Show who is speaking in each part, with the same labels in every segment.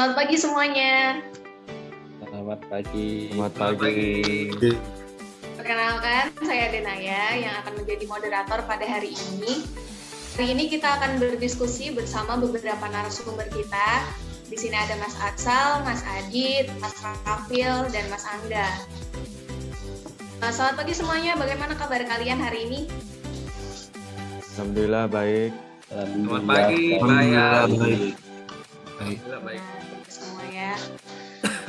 Speaker 1: Selamat pagi semuanya.
Speaker 2: Selamat pagi.
Speaker 3: Selamat pagi.
Speaker 1: Perkenalkan, saya Denaya yang akan menjadi moderator pada hari ini. Hari ini kita akan berdiskusi bersama beberapa narasumber kita. Di sini ada Mas Atsal, Mas Adit, Mas Rafil, dan Mas Angga. Selamat pagi semuanya, bagaimana kabar kalian hari ini?
Speaker 3: Alhamdulillah baik.
Speaker 2: Selamat pagi.
Speaker 3: Alhamdulillah
Speaker 2: Baik.
Speaker 1: Baik semua ya.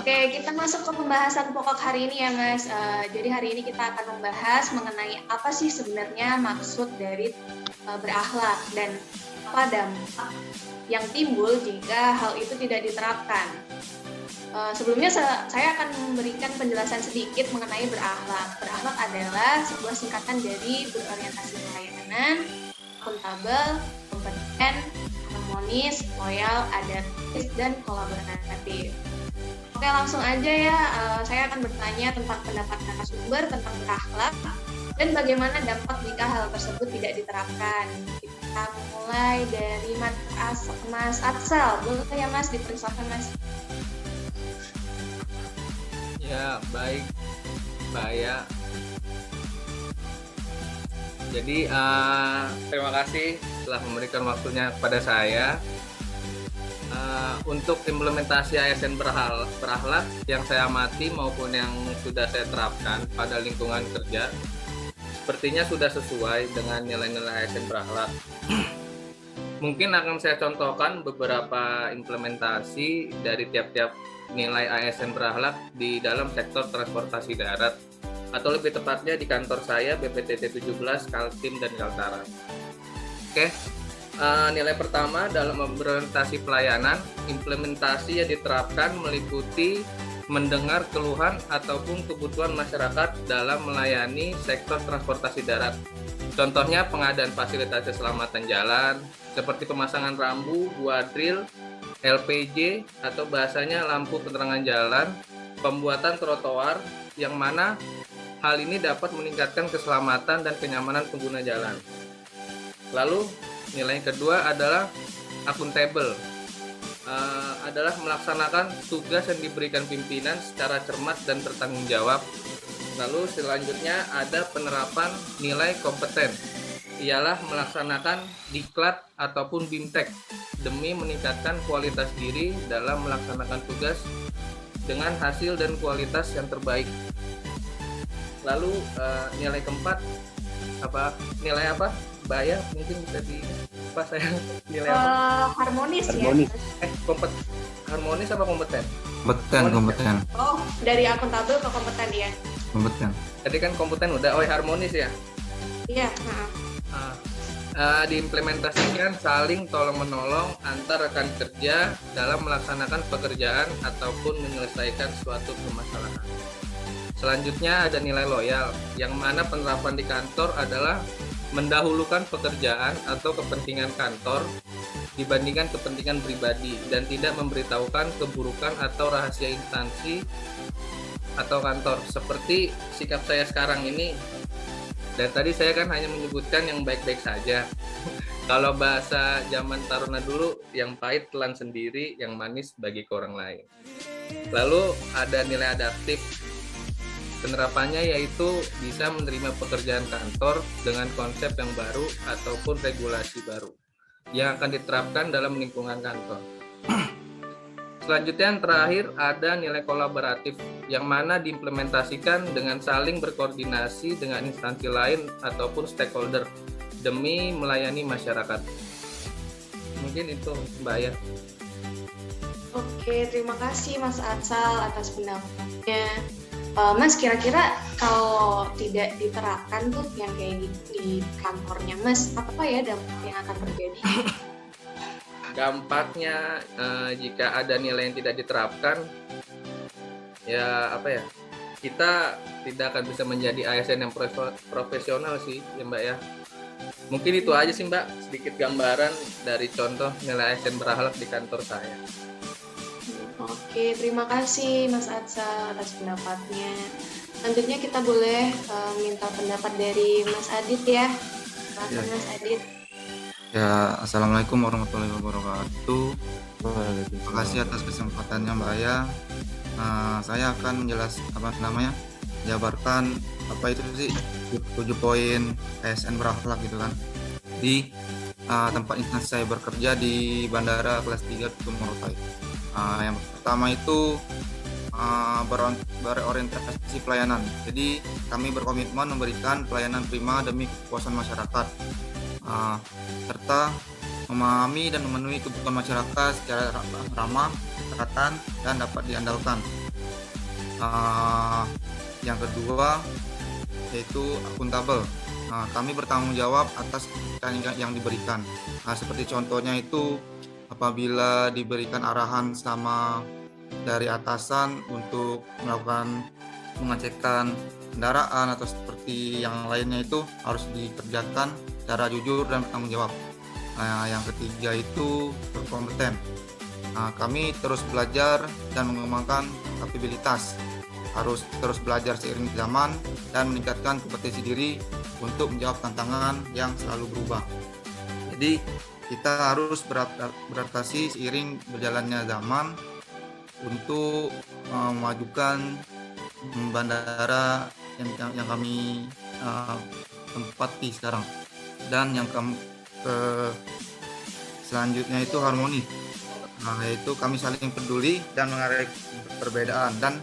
Speaker 1: Oke, kita masuk ke pembahasan pokok hari ini ya Mas. Jadi hari ini kita akan membahas mengenai apa sih sebenarnya maksud dari berakhlak dan apa dampak yang timbul jika hal itu tidak diterapkan. Sebelumnya saya akan memberikan penjelasan sedikit mengenai berakhlak. Berakhlak adalah sebuah singkatan dari berorientasi pelayanan, akuntabel, kompeten, harmonis, loyal, adaptif, dan kolaboratif. Oke, langsung aja ya, saya akan bertanya tentang pendapat narasumber tentang berakhlak dan bagaimana dampak jika hal tersebut tidak diterapkan. Kita mulai dari Mas Atsal. Boleh ya Mas, dipersilakan Mas.
Speaker 2: Ya, baik. Mbak. Jadi, terima kasih telah memberikan waktunya kepada saya. Untuk implementasi ASN berakhlak yang saya amati maupun yang sudah saya terapkan pada lingkungan kerja, sepertinya sudah sesuai dengan nilai-nilai ASN berakhlak. Mungkin akan saya contohkan beberapa implementasi dari tiap-tiap nilai ASN berakhlak di dalam sektor transportasi darat, atau lebih tepatnya di kantor saya BPTT 17, Kaltim, dan Kaltara. Oke. Nilai pertama dalam berorientasi pelayanan, implementasi yang diterapkan meliputi mendengar keluhan ataupun kebutuhan masyarakat dalam melayani sektor transportasi darat. Contohnya pengadaan fasilitas keselamatan jalan, seperti pemasangan rambu, guardrail, LPG, atau bahasanya lampu penerangan jalan, pembuatan trotoar, yang mana hal ini dapat meningkatkan keselamatan dan kenyamanan pengguna jalan. Lalu, nilai yang kedua adalah akuntabel, adalah melaksanakan tugas yang diberikan pimpinan secara cermat dan bertanggung jawab. Lalu selanjutnya ada penerapan nilai kompeten, ialah melaksanakan diklat ataupun bimtek demi meningkatkan kualitas diri dalam melaksanakan tugas dengan hasil dan kualitas yang terbaik. Lalu nilai keempat nilai apa? Bayar mungkin bisa saya nilai apa?
Speaker 1: Harmonis ya.
Speaker 2: Harmonis apa kompeten?
Speaker 3: Kompeten.
Speaker 1: Oh, dari akuntabel ke kompeten ya.
Speaker 3: Kompeten.
Speaker 2: Tadi kan kompeten udah, harmonis ya.
Speaker 1: Iya.
Speaker 2: Diimplementasikan saling tolong menolong antar rekan kerja dalam melaksanakan pekerjaan ataupun menyelesaikan suatu permasalahan. Selanjutnya ada nilai loyal, yang mana penerapan di kantor adalah mendahulukan pekerjaan atau kepentingan kantor dibandingkan kepentingan pribadi dan tidak memberitahukan keburukan atau rahasia instansi atau kantor, seperti sikap saya sekarang ini. Dan tadi saya kan hanya menyebutkan yang baik-baik saja. Kalau bahasa zaman taruna dulu, yang pahit telan sendiri, yang manis bagi ke orang lain. Lalu ada nilai adaptif. Penerapannya yaitu bisa menerima pekerjaan kantor dengan konsep yang baru ataupun regulasi baru yang akan diterapkan dalam lingkungan kantor. Selanjutnya yang terakhir ada nilai kolaboratif, yang mana diimplementasikan dengan saling berkoordinasi dengan instansi lain ataupun stakeholder demi melayani masyarakat. Mungkin itu Mbak ya.
Speaker 1: Oke, terima kasih Mas Atsal atas pendapatnya. Mas, kira-kira kalau tidak diterapkan tuh yang kayak gitu di kantornya Mas, apa ya dampak yang akan terjadi?
Speaker 2: Dampaknya jika ada nilai yang tidak diterapkan, ya kita tidak akan bisa menjadi ASN yang profesional sih ya Mbak ya. Mungkin itu aja sih Mbak, sedikit gambaran dari contoh nilai ASN berakhlak di kantor saya.
Speaker 1: Oke, terima kasih Mas Atsal atas pendapatnya. Selanjutnya kita boleh minta pendapat dari Mas Adit ya. Silakan Mas Adit.
Speaker 3: Ya, Assalamualaikum warahmatullahi wabarakatuh. Terima kasih atas kesempatannya Mbak Aya. Saya akan jabarkan apa itu sih 7 poin ASN berakhlak gitu kan di tempat instansi saya bekerja di Bandara kelas 3 Tugu Morotai. Yang pertama itu berorientasi pelayanan. Jadi kami berkomitmen memberikan pelayanan prima demi kepuasan masyarakat, serta memahami dan memenuhi kebutuhan masyarakat secara ramah, terarah, dan dapat diandalkan. Yang kedua yaitu akuntabel. Kami bertanggung jawab atas yang diberikan. Seperti contohnya itu apabila diberikan arahan sama dari atasan untuk melakukan pengecekan kendaraan atau seperti yang lainnya itu harus dikerjakan secara jujur dan bertanggung jawab. Yang ketiga itu berkompeten. Kami terus belajar dan mengembangkan kapabilitas, harus terus belajar seiring zaman dan meningkatkan kompetensi diri untuk menjawab tantangan yang selalu berubah. Jadi kita harus beradaptasi seiring berjalannya zaman untuk memajukan bandara yang kami tempati sekarang. Dan yang selanjutnya itu harmoni, yaitu kami saling peduli dan menghargai perbedaan dan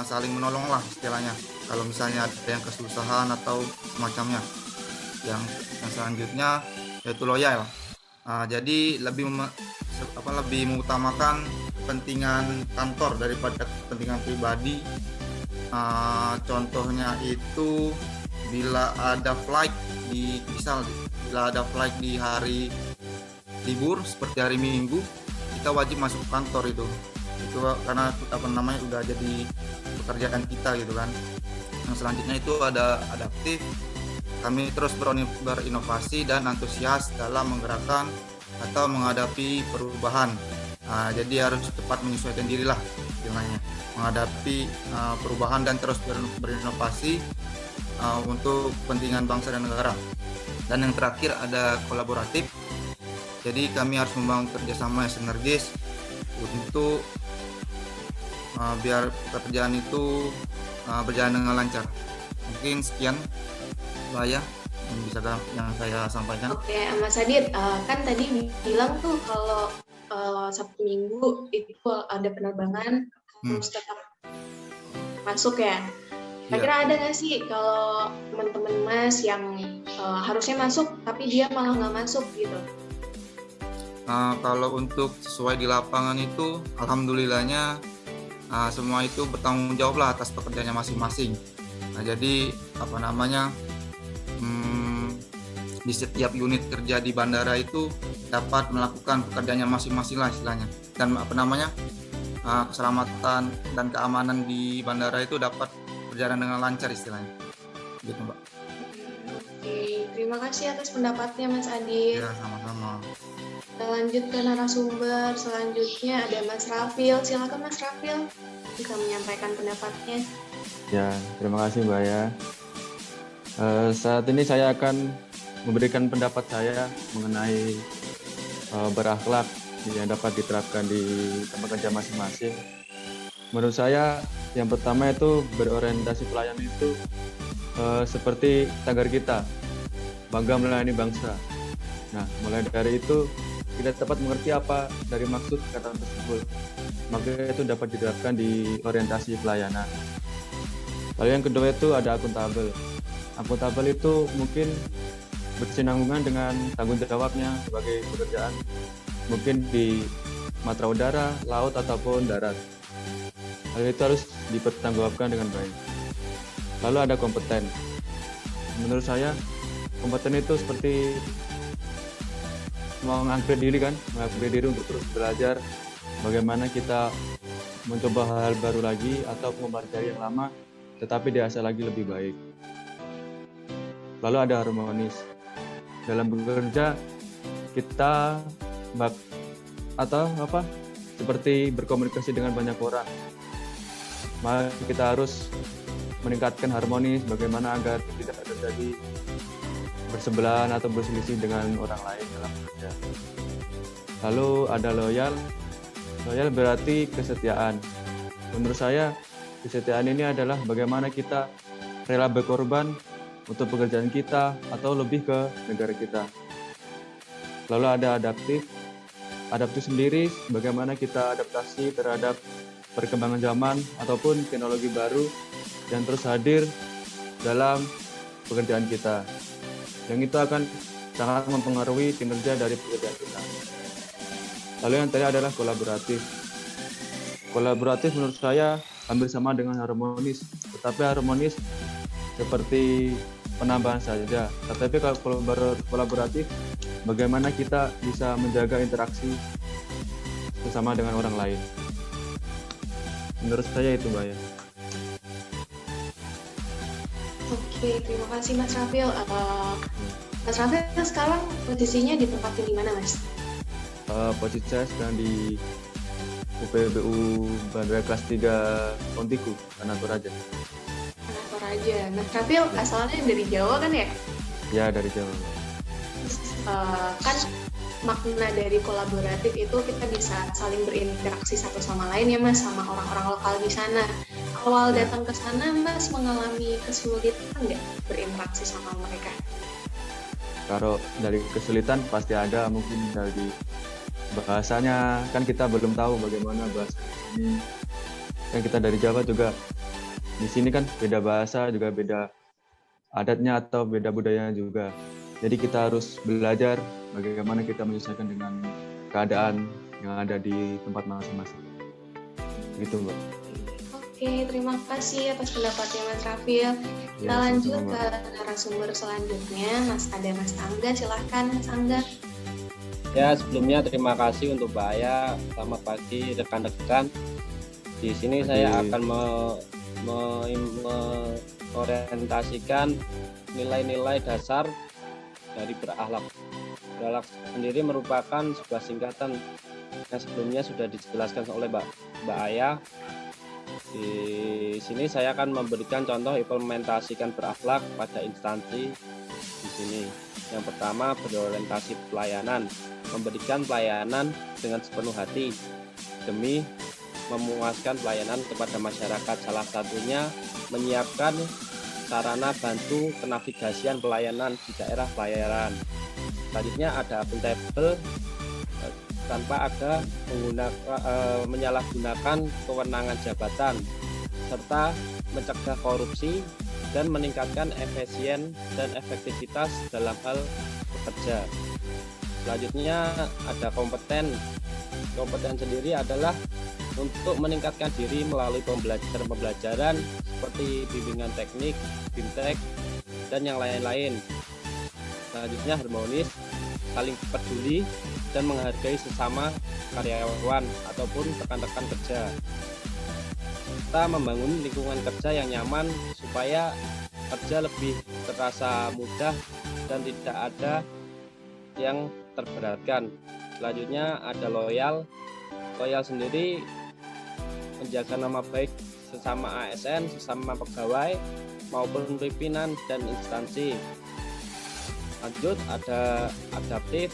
Speaker 3: saling menolong lah istilahnya kalau misalnya ada yang kesusahan atau semacamnya. Yang selanjutnya yaitu loyal. Jadi lebih mengutamakan kepentingan kantor daripada kepentingan pribadi. Contohnya itu bila ada flight bila ada flight di hari libur seperti hari Minggu, kita wajib masuk kantor itu karena udah jadi pekerjaan kita gitu kan. Yang selanjutnya itu ada adaptif. Kami terus berinovasi dan antusias dalam menggerakkan atau menghadapi perubahan. Jadi harus cepat menyesuaikan diri lah istilahnya, menghadapi perubahan dan terus berinovasi untuk kepentingan bangsa dan negara. Dan yang terakhir ada kolaboratif. Jadi kami harus membangun kerjasama yang sinergis untuk biar pekerjaan itu berjalan dengan lancar. Mungkin sekian Mbak Aya yang saya sampaikan.
Speaker 1: Oke, Mas Adit, kan tadi bilang tuh kalau Sabtu Minggu itu ada penerbangan harus tetap masuk ya. Kira-kira ada nggak sih kalau teman-teman Mas yang harusnya masuk tapi dia malah nggak masuk gitu?
Speaker 3: Kalau untuk sesuai di lapangan itu alhamdulillahnya semua itu bertanggung jawab lah atas pekerjaannya masing-masing. Jadi di setiap unit kerja di bandara itu dapat melakukan pekerjaannya masing-masing lah istilahnya. Dan keselamatan dan keamanan di bandara itu dapat berjalan dengan lancar istilahnya. Gitu Mbak.
Speaker 1: Oke, terima kasih atas pendapatnya Mas Adit.
Speaker 3: Ya, sama-sama.
Speaker 1: Kita lanjut ke narasumber selanjutnya, ada Mas Rafil. Silakan Mas Rafil bisa menyampaikan pendapatnya.
Speaker 4: Ya, terima kasih Mbak Aya. Saat ini saya akan memberikan pendapat saya mengenai berakhlak yang dapat diterapkan di tempat kerja masing-masing. Menurut saya yang pertama itu berorientasi pelayanan itu seperti tagar kita, bangga melayani bangsa. Nah, mulai dari itu kita dapat mengerti apa dari maksud kata tersebut. Maka itu dapat diterapkan di orientasi pelayanan. Lalu yang kedua itu ada akuntabel. Akuntabel itu mungkin berkesinambungan dengan tanggung jawabnya sebagai pekerjaan, mungkin di matra udara, laut ataupun darat. Hal itu harus dipertanggungjawabkan dengan baik. Lalu ada kompeten. Menurut saya kompeten itu seperti mengupgrade diri untuk terus belajar bagaimana kita mencoba hal baru lagi atau mempelajari yang lama tetapi dirasa lagi lebih baik. Lalu ada harmonis. Dalam bekerja kita seperti berkomunikasi dengan banyak orang. Maka kita harus meningkatkan harmonis bagaimana agar tidak terjadi bersebelahan atau berselisih dengan orang lain dalam kerja. Lalu ada loyal. Loyal berarti kesetiaan. Menurut saya, kesetiaan ini adalah bagaimana kita rela berkorban untuk pekerjaan kita atau lebih ke negara kita. Lalu ada adaptif. Adaptif sendiri bagaimana kita adaptasi terhadap perkembangan zaman ataupun teknologi baru yang terus hadir dalam pekerjaan kita. Yang itu akan sangat mempengaruhi kinerja dari pekerjaan kita. Lalu yang terakhir adalah kolaboratif. Kolaboratif menurut saya hampir sama dengan harmonis, tetapi harmonis seperti penambahan saja. Tetapi kalau kolaboratif, bagaimana kita bisa menjaga interaksi bersama dengan orang lain. Menurut saya itu, Mbak ya.
Speaker 1: Oke, terima kasih Mas Rafil. Mas Rafil sekarang posisinya ditempatin di mana, Mas?
Speaker 4: Posisi saya sedang di UPBU Bandara kelas 3 Pontiku, Tanah Toraja.
Speaker 1: Tanah Toraja. Mas Rafil asalnya dari Jawa kan ya?
Speaker 4: Ya, dari Jawa.
Speaker 1: Terus, kan makna dari kolaboratif itu kita bisa saling berinteraksi satu sama lain ya Mas, sama orang-orang lokal di sana. Awal datang ke sana Mas mengalami kesulitan nggak berinteraksi sama mereka?
Speaker 4: Kalau dari kesulitan pasti ada, mungkin dari bahasanya kan kita belum tahu bagaimana bahasa ini. Kan kita dari Jawa juga, di sini kan beda bahasa juga, beda adatnya atau beda budayanya juga. Jadi kita harus belajar bagaimana kita menyesuaikan dengan keadaan yang ada di tempat masing-masing. Gitu, Mbak.
Speaker 1: Oke, terima kasih atas pendapatnya Mas Rafil. Kita lanjut ke narasumber selanjutnya, Ada Mas Angga, silahkan Mas Angga.
Speaker 5: Ya, sebelumnya terima kasih untuk Mbak Aya. Selamat pagi rekan-rekan. Di sini saya akan mengorientasikan nilai-nilai dasar dari berakhlak. Berakhlak sendiri merupakan sebuah singkatan yang sebelumnya sudah dijelaskan oleh Mbak Aya. Di sini saya akan memberikan contoh implementasikan berakhlak pada instansi di sini. Yang pertama, berorientasi pelayanan, memberikan pelayanan dengan sepenuh hati demi memuaskan pelayanan kepada masyarakat. Salah satunya menyiapkan sarana bantu kenavigasian pelayanan di daerah pelayaran. Selanjutnya ada akuntabel tanpa ada menyalahgunakan kewenangan jabatan, serta mencegah korupsi dan meningkatkan efisien dan efektivitas dalam hal bekerja. Selanjutnya ada kompeten. Kompeten sendiri adalah untuk meningkatkan diri melalui pembelajaran seperti bimbingan teknik, BIMTEK, dan yang lain-lain. Selanjutnya harmonis, saling peduli dan menghargai sesama karyawan ataupun rekan-rekan kerja. Kita membangun lingkungan kerja yang nyaman supaya kerja lebih terasa mudah dan tidak ada yang terberatkan. Selanjutnya ada loyal. Loyal sendiri menjaga nama baik sesama ASN, sesama pegawai maupun pimpinan dan instansi. Lanjut ada adaptif.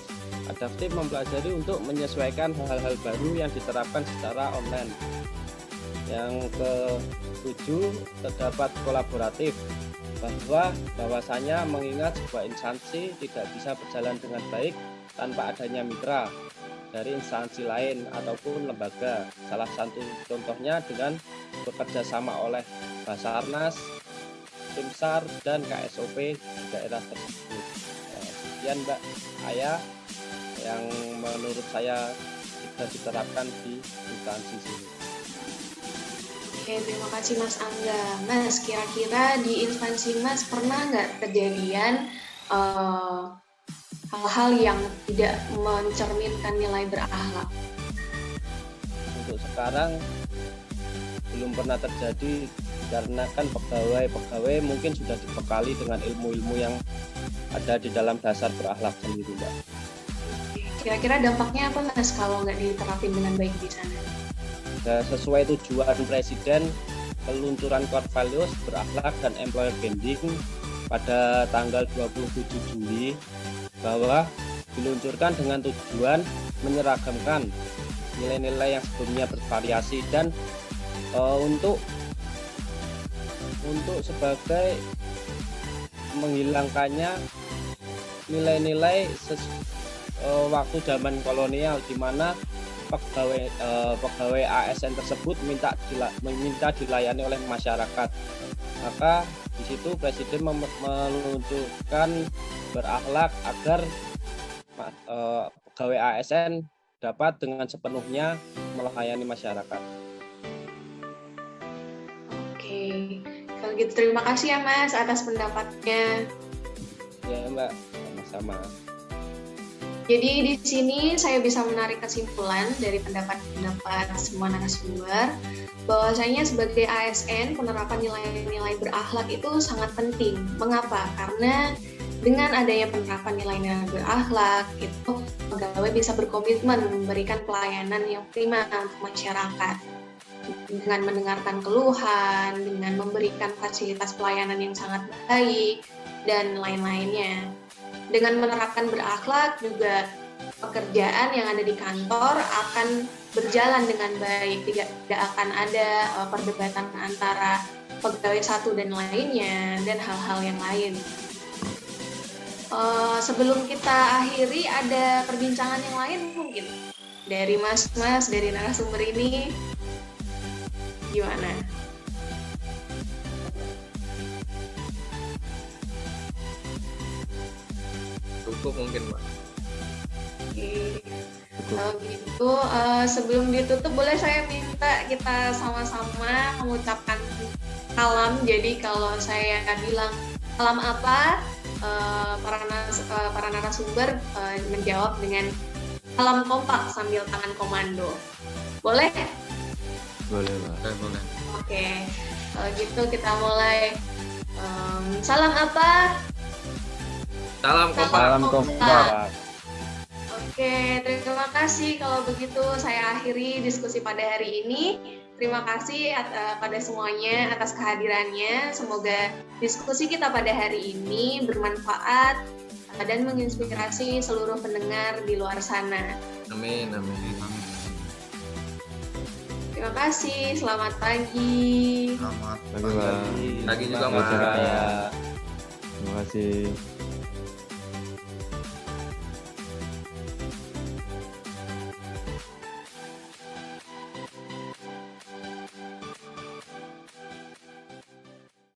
Speaker 5: Adaptif mempelajari untuk menyesuaikan hal-hal baru yang diterapkan secara online. Yang ke-7 terdapat kolaboratif, bahwasanya mengingat sebuah instansi tidak bisa berjalan dengan baik tanpa adanya mitra dari instansi lain ataupun lembaga. Salah satu contohnya dengan bekerja sama oleh Basarnas, Tim SAR, dan KSOP di daerah tersebut. Sekian Mbak Aya yang menurut saya sudah diterapkan di instansi sini.
Speaker 1: Oke, terima kasih Mas Angga. Mas, kira-kira di instansi Mas pernah nggak kejadian hal-hal yang tidak mencerminkan nilai berakhlak?
Speaker 5: Untuk sekarang belum pernah terjadi karena kan pegawai mungkin sudah dibekali dengan ilmu-ilmu yang ada di dalam dasar berakhlak sendiri, Mbak.
Speaker 1: Kira-kira dampaknya apa Mas kalau nggak diterapin dengan baik di sana?
Speaker 5: Sesuai tujuan Presiden, peluncuran core values, berakhlak, dan employer branding pada tanggal 27 Juli bahwa diluncurkan dengan tujuan menyeragamkan nilai-nilai yang sebelumnya bervariasi dan untuk sebagai menghilangkannya nilai-nilai waktu zaman kolonial di mana pegawai ASN tersebut minta dilayani oleh masyarakat. Maka di situ Presiden meluncurkan berakhlak agar pegawai ASN dapat dengan sepenuhnya melayani masyarakat.
Speaker 1: Oke, kalau gitu terima kasih ya Mas atas pendapatnya.
Speaker 5: Ya Mbak, sama-sama.
Speaker 1: Jadi di sini saya bisa menarik kesimpulan dari pendapat-pendapat semua narasumber bahwasanya sebagai ASN penerapan nilai-nilai berakhlak itu sangat penting. Mengapa? Karena dengan adanya penerapan nilai-nilai berakhlak itu pegawai bisa berkomitmen memberikan pelayanan yang prima untuk masyarakat dengan mendengarkan keluhan, dengan memberikan fasilitas pelayanan yang sangat baik dan lain-lainnya. Dengan menerapkan berakhlak juga pekerjaan yang ada di kantor akan berjalan dengan baik, tidak akan ada perdebatan antara pegawai satu dan lainnya dan hal-hal yang lain. Sebelum kita akhiri ada perbincangan yang lain mungkin dari mas-mas dari narasumber ini gimana?
Speaker 2: Cukup mungkin, Mbak.
Speaker 1: Oke. Kalau gitu, sebelum ditutup boleh saya minta kita sama-sama mengucapkan salam. Jadi kalau saya bilang salam apa, para narasumber menjawab dengan salam kompak sambil tangan komando. Boleh?
Speaker 4: Boleh, Mbak.
Speaker 3: Boleh.
Speaker 1: Oke. Kalau gitu kita mulai. Salam apa?
Speaker 2: Salam kompak.
Speaker 4: Salam kompak.
Speaker 1: Oke, terima kasih. Kalau begitu saya akhiri diskusi pada hari ini. Terima kasih pada semuanya atas kehadirannya. Semoga diskusi kita pada hari ini bermanfaat dan menginspirasi seluruh pendengar di luar sana.
Speaker 2: Amin, amin.
Speaker 1: Terima kasih. Selamat pagi.
Speaker 3: Selamat
Speaker 4: Pagi, Mbak.
Speaker 2: Pagi juga,
Speaker 4: Mbak.
Speaker 2: Mbak.
Speaker 4: Terima kasih.